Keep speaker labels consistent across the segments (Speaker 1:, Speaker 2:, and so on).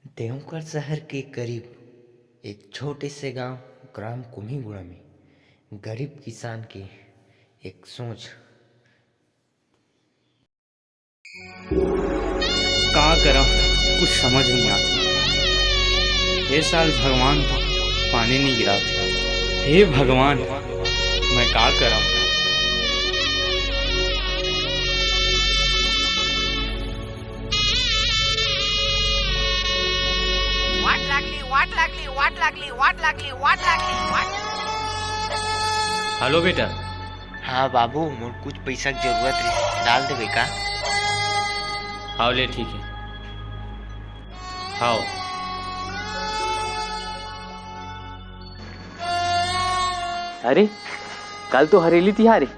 Speaker 1: देवघर शहर के करीब एक छोटे से गांव ग्राम कुम्हीगुड़ा में गरीब किसान की एक सोच।
Speaker 2: का करा कुछ समझ नहीं आती। ये साल भगवान तो पानी नहीं गिरा था। हे भगवान, मैं का करा। हेलो बेटा।
Speaker 1: हाँ बाबू, मोर कुछ पैसा की जरूरत रही, डाल देवे का?
Speaker 2: हाँ ले, ठीक है। हाँ
Speaker 3: अरे कल तो हरेली तिहार है,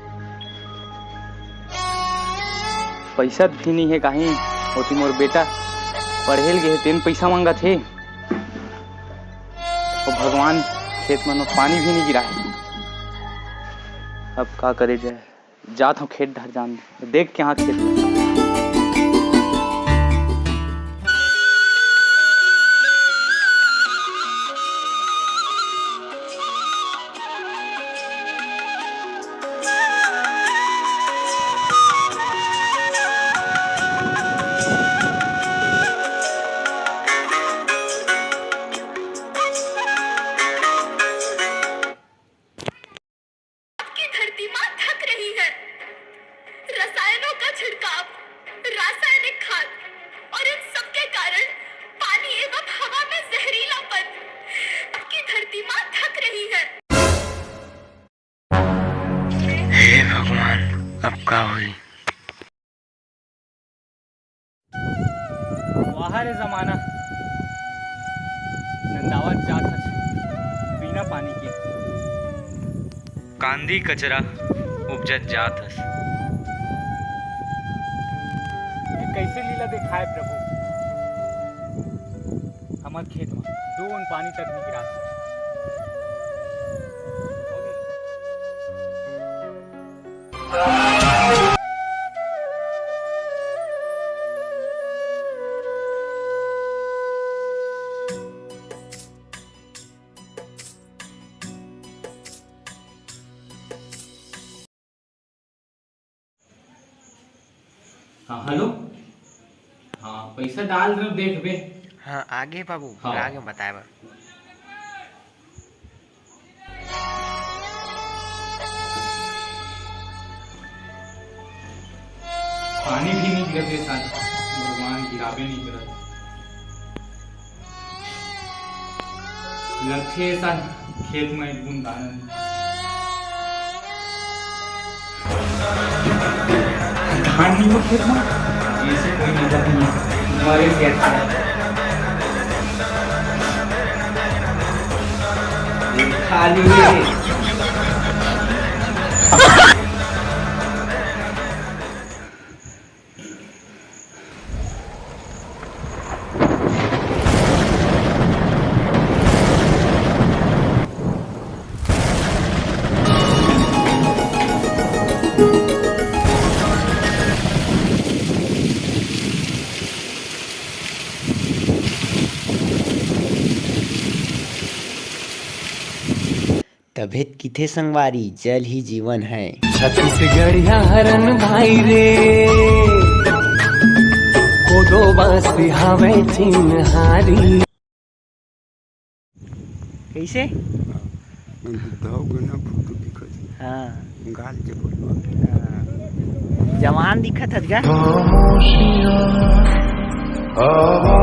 Speaker 3: पैसा भी नहीं है कहीं होती। मोर बेटा पढ़ेल गए तेन पैसा मांगा थे और भगवान खेत में पानी भी नहीं गिरा है। अब का करे जाए, जात हूँ खेत ढर जान देख के यहाँ खेत में।
Speaker 4: धरती मां थक रही है। रसायनों का छिड़काव, रासायनिक खाद और इन सब के कारण पानी एवं हवा में जहरीलापन। आपकी धरती मां थक रही है।
Speaker 1: हे भगवान, अब का हुई?
Speaker 3: बाहर जमाना नंदावत जात है बिना पानी के।
Speaker 2: कांदी कचरा उपजत जात हस।
Speaker 3: ये कैसे लीला दिखाए प्रभु, हमारे खेत में दो उन पानी तक नहीं गिरा।
Speaker 2: हाँ हेलो। हाँ पैसा डाल रहे हो, देख बे।
Speaker 1: हाँ आगे बाबू,
Speaker 2: हाँ।
Speaker 1: आगे बताए बा।
Speaker 2: पानी भी नहीं गिरते साथ, भगवान गिरावे नहीं गिरा लगते साथ खेत में बूंद दाना। धान नहीं हो खेत में, ऐसे कोई नजर नहीं है तुम्हारे खेत में खाली है।
Speaker 1: तबेत किथे संगवारी, जल ही जीवन है।
Speaker 5: छत्तीसगढ़िया हरन भाई रे, कोदो बासी हवे चिन्हारी।
Speaker 1: कैसे? हाँ
Speaker 6: गाल के
Speaker 1: जवान दिखत हत गा।